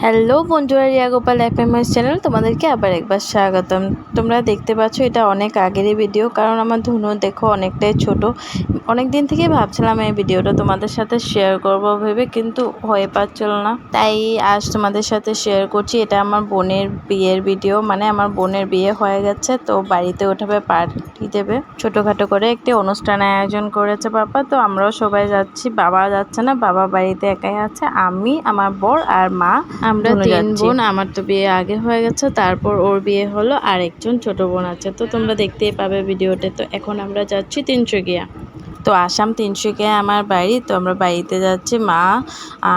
Hello বন্ধুরা, Riya Gopal FMS channel তোমাদেরকে আবার একবার স্বাগতম। তোমরা দেখতে পাচ্ছ এটা অনেক আগেরই ভিডিও, কারণ আমার ধনু দেখো অনেকটাই ছোট। অনেক দিন থেকেই ভাবছিলাম এই ভিডিওটা তোমাদের সাথে শেয়ার করব ভেবে, কিন্তু হয়ে পাচ্ছিল না, তাই আজ তোমাদের সাথে শেয়ার করছি। এটা আমার বোনের বিয়ের ভিডিও, মানে আমার বোনের বিয়ে হয়ে গেছে, তো বাড়িতে ওঠাবে, পার্টি দেবে, ছোটোখাটো করে একটি অনুষ্ঠান আয়োজন করেছে বাবা। তো আমরাও সবাই যাচ্ছি, বাবা যাচ্ছে না, বাবা বাড়িতে একাই আছে, আমি, আমার বর আর মা, আমরা 3 বোন। আমার তো বিয়ে আগে হয়ে গেছে, তারপর ওর বিয়ে হলো, আর একজন ছোট বোন আছে। তো তোমরা দেখতেই পাবে ভিডিওতে। তো এখন আমরা যাচ্ছি তিনসুকিয়া। তো আসাম তিনসুকিয়া আমার বাড়ি। তো আমরা বাড়িতে যাচ্ছি, মা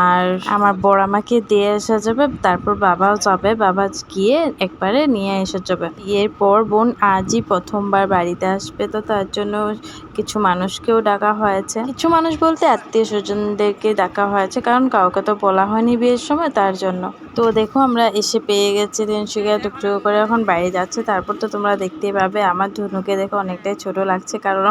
আর আমার বর আমাকে দিয়ে এসে যাবে, তারপর বাবাও যাবে, বাবা গিয়ে একবারে নিয়ে এসে যাবে। বিয়ের পর বোন আজই প্রথমবার বাড়িতে আসবে, তো তার জন্য কিছু মানুষকেও ডাকা হয়েছে। কিছু মানুষ বলতে আত্মীয় স্বজনদেরকে ডাকা হয়েছে, কারণ কাউকে তো বলা হয়নি বিয়ের সময়, তার জন্য। তো দেখো আমরা এসে পেয়ে গেছি তিনসুকিয়া, টুকটুকু করে এখন বাড়ি যাচ্ছে। তারপর তো তোমরা দেখতেই পাবে আমার ধনুকে দেখো অনেকটাই ছোট লাগছে, কারণ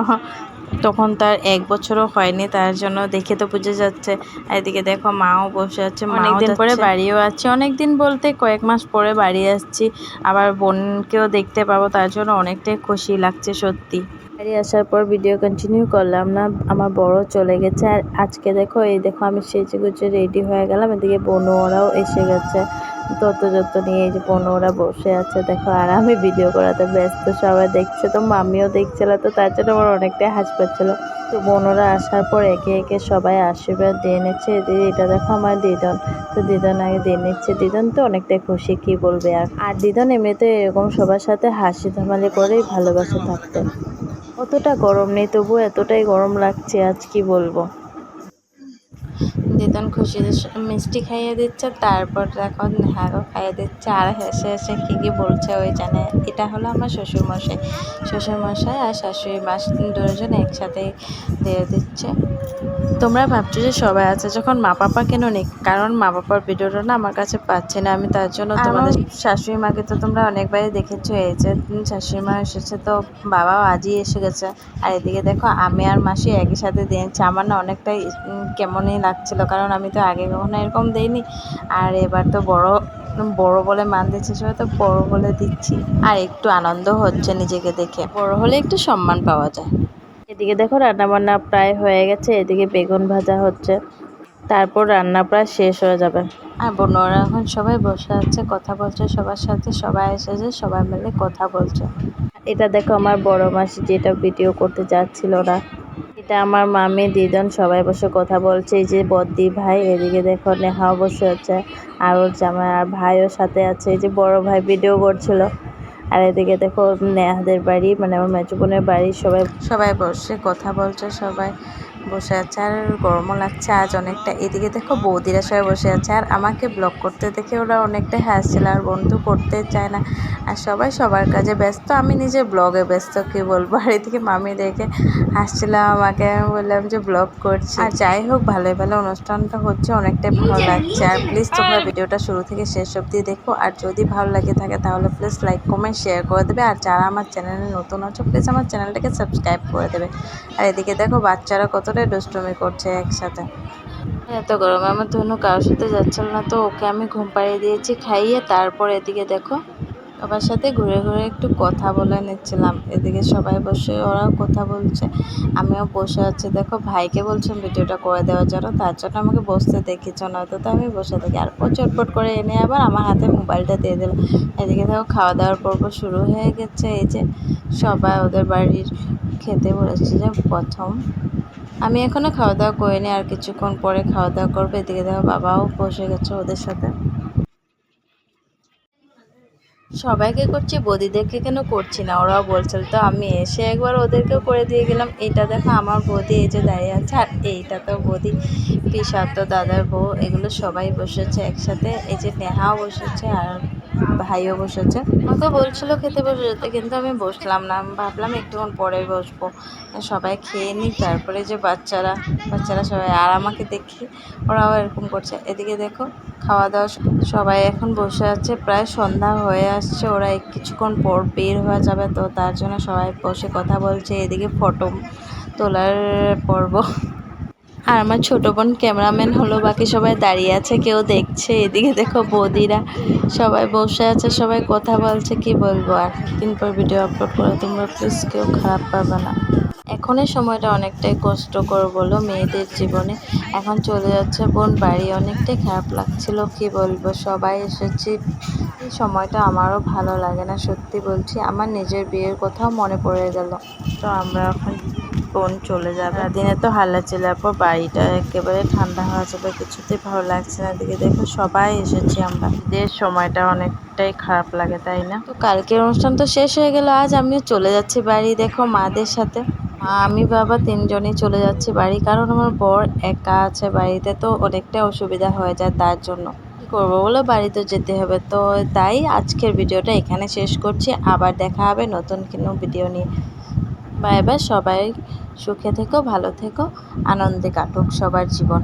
তখন তার 1 বছরও হয়নি, তার জন্য দেখে তো বুঝে যাচ্ছে। এদিকে দেখো মাও বসে আছে, অনেকদিন পরে বাড়িও আসছি, অনেকদিন বলতে কয়েক মাস পরে বাড়ি আসছি, আবার বোনকেও দেখতে পাবো, তার জন্য অনেকটাই খুশি লাগছে সত্যি। বাড়ি আসার পর ভিডিও কন্টিনিউ করলাম না, আমার বড় চলে গেছে। আর আজকে দেখো এই দেখো আমি সেজে গুজে রেডি হয়ে গেলাম, এদিকে বোনও ওরাও এসে গেছে, তত যত নিয়ে এই যে বোনও ওরা বসে আছে দেখো, আর আমি ভিডিও করাতে ব্যস্ত, সবাই দেখছে, তো মামিও দেখছিল, তো তার জন্য আমার অনেকটাই হাসি পাচ্ছিল। তো বোনরা আসার পর একে একে সবাই আশীর্বাদ দিয়ে নিচ্ছে। এটা দেখো আমার দিদন, তো দিদন আগে দিয়ে নিচ্ছে। দিদন তো অনেকটাই খুশি, কি বলবে। আর দিদন এমনিতে এরকম সবার সাথে হাসি ধেমালি করেই ভালোবাসে থাকতে। অতটা গরম নেই, তবু এতটাই গরম লাগছে আজ, কি বলবো। দিদন খুশি মিষ্টি খাইয়ে দিচ্ছে, তারপর এখন নেহারও খাইয়ে দিচ্ছে, আর হেসে হেসে কী বলছে ওই জানে। এটা হলো আমার শ্বশুরমশাই, শ্বশুরমশাই আর শাশুড়ি মা দুজন একসাথে দিয়ে দিচ্ছে। তোমরা ভাবছো যে সবাই আছে, যখন মা পাপা কেন নেই, কারণ মা পাপার ভিডিওটা না আমার কাছে পাচ্ছি না আমি, তার জন্য তোমাদের শাশুড়ি মাকে তো তোমরা অনেকবারই দেখেছো। এই যে শাশুড়ি মা এসেছে, তো বাবাও আজই এসে গেছে। আর এদিকে দেখো আমি আর মাসি একই সাথে দিয়েছি। আমার না অনেকটাই কেমনই লাগছিল, কারণ আমি তো আগে কখনো এরকম দিইনি, আর এবার তো বড় বড় বলে মান দিচ্ছে সবাই, তো বড় বলে দিচ্ছি। আর একটু আনন্দ হচ্ছে নিজেকে দেখে, বড় হলে একটু সম্মান পাওয়া যায়। এদিকে দেখো রান্নাবান্না প্রায় হয়ে গেছে, এদিকে বেগুন ভাজা হচ্ছে, তারপর রান্না প্রায় শেষ হয়ে যাবে। আর বোনরা এখন সবাই বসে আছে, কথা বলছে সবার সাথে, সবাই এসেছে, সবাই মিলে কথা বলছে। এটা দেখো আমার বড় মাসি যেটা ভিডিও করতে যাচ্ছিল না, এটা আমার মামি, দিদন সবাই বসে কথা বলছে। এই যে বদ্দি ভাই, এদিকে দেখো নেহাও বসে আছে, আর ওর জামাই আর ভাইও সাথে আছে, এই যে বড় ভাই ভিডিও করছিল। আর এদিকে দেখো নেহাদের বাড়ি, মানে আমার মেজো বোনের বাড়ি, সবাই বসে কথা বলছে, সবাই বসে আছে, আর গরমও লাগছে আজ অনেকটা। এদিকে দেখো বৌদিরা সবাই বসে আছে, আর আমাকে ব্লগ করতে দেখে ওরা অনেকটাই হাসছিল, আর বন্ধু করতে চায় না, আর সবাই সবার কাজে ব্যস্ত, আমি নিজে ব্লগে ব্যস্ত, কি বলবো। আর এদিকে মামি দেখে হাসছিলাম আমাকে, আমি বললাম যে ব্লগ করছি। আর যাই হোক, ভালো ভালো অনুষ্ঠানটা হচ্ছে, অনেকটাই ভালো লাগছে। আর প্লিজ তোমরা ভিডিওটা শুরু থেকে শেষ অবধি দেখো, আর যদি ভালো লাগে থাকে তাহলে প্লিজ লাইক কমেন্ট শেয়ার করে দেবে, আর যারা আমার চ্যানেলে নতুন আছো প্লিজ আমার চ্যানেলটাকে সাবস্ক্রাইব করে দেবে। আর এদিকে দেখো বাচ্চারা কতটাই দুষ্টুমি করছে একসাথে। এত গরমে আমার ধনু কারোর সাথে যাচ্ছিল না, তো ওকে আমি ঘুম পাড়িয়ে দিয়েছি খাইয়ে। তারপর এদিকে দেখো সবার সাথে ঘুরে ঘুরে একটু কথা বলে নিচ্ছিলাম, এদিকে সবাই বসে ওরাও কথা বলছে, আমিও বসে আছি। দেখো ভাইকে বলছিলাম ভিডিওটা করে দেওয়ার জন্য, তার জন্য আমাকে বসতে দেখেছ, নয়তো তো আমি বসে থাকি। আর ও চটপট করে এনে আবার আমার হাতে মোবাইলটা দিয়ে দিল। এদিকে দেখো খাওয়া দাওয়ার পর্ব শুরু হয়ে গেছে, এই যে সবাই ওদের বাড়ির খেতে বলেছে যে প্রথম। আমি এখনও খাওয়া দাওয়া করিনি, আর কিছুক্ষণ পরে খাওয়া দাওয়া করবো। এদিকে দেখো বাবাও বসে গেছে ওদের সাথে। সবাইকে করছি, বৌদিদেরকে কেন করছি না, ওরাও বলছিল, তো আমি এসে একবার ওদেরকেও করে দিয়ে গেলাম। এটা দেখো আমার বৌদি এই যে দাঁড়িয়ে আছে, আর এইটা তো বৌদি পিসাতো দাদার বউ, এগুলো সবাই বসেছে একসাথে। এই যে নেহাও বসেছে, আর ভাইও বসেছে। আমাকে বলছিল খেতে বসে যেতে, কিন্তু আমি বসলাম না, আমি ভাবলাম একটুক্ষণ পরে বসবো, সবাই খেয়ে নিই, তারপরে যে বাচ্চারা সবাই, আর আমাকে দেখে ওরাও এরকম করছে। এদিকে দেখো খাওয়া দাওয়া সবাই এখন বসে আছে, প্রায় সন্ধ্যা হয়ে আসছে, ওরা কিছুক্ষণ পর বের হয়ে যাবে, তো তার জন্য সবাই বসে কথা বলছে। এদিকে ফটো তোলার পর্ব, আর আমার ছোট বোন ক্যামেরাম্যান হলো, বাকি সবাই দাঁড়িয়ে আছে, কেউ দেখছে। এদিকে দেখো বৌদিরা সবাই বসে আছে, সবাই কথা বলছে। কি বলবো, আর দিন পর ভিডিও আপলোড করে, তোমরা প্লিজ কেউ খারাপ পাবে না। এখন এই সময়টা অনেকটাই কষ্টকর বলো মেয়েদের জীবনে। এখন চলে যাচ্ছে বোন বাড়ি, অনেকটাই খারাপ লাগছিল। কি বলবো, সবাই এসেছি, এই সময়টা আমারও ভালো লাগে না, সত্যি বলছি। আমার নিজের বিয়ের কথাও মনে পড়ে গেল। তো আমরা এখন বোন চলে যাবে, দিনে তো হাল্লা চিল্লার পর বাড়িটা একেবারে ঠান্ডা হয়ে যাবে, কিছুতেই ভালো লাগছে না। দিকে দেখো সবাই এসেছি আমরা, ঈদের সময়টা অনেকটাই খারাপ লাগে, তাই না? তো কালকের অনুষ্ঠান তো শেষ হয়ে গেল, আজ আমিও চলে যাচ্ছি বাড়ি। দেখো মাদের সাথে আমি বাবা তিনজনই চলে যাচ্ছি বাড়ি, কারণ আমার বর একা আছে বাড়িতে, তো অনেকটা অসুবিধা হয়ে যায় তার জন্য। কি করবো বলো, বাড়ি তো যেতে হবে। তো তাই আজকের ভিডিওটা এখানে শেষ করছি, আবার দেখা হবে নতুন কোনো ভিডিও নিয়ে। বাই বাই, সবাই সুখে থেকো, ভালো থেকো, আনন্দে কাটুক সবার জীবন।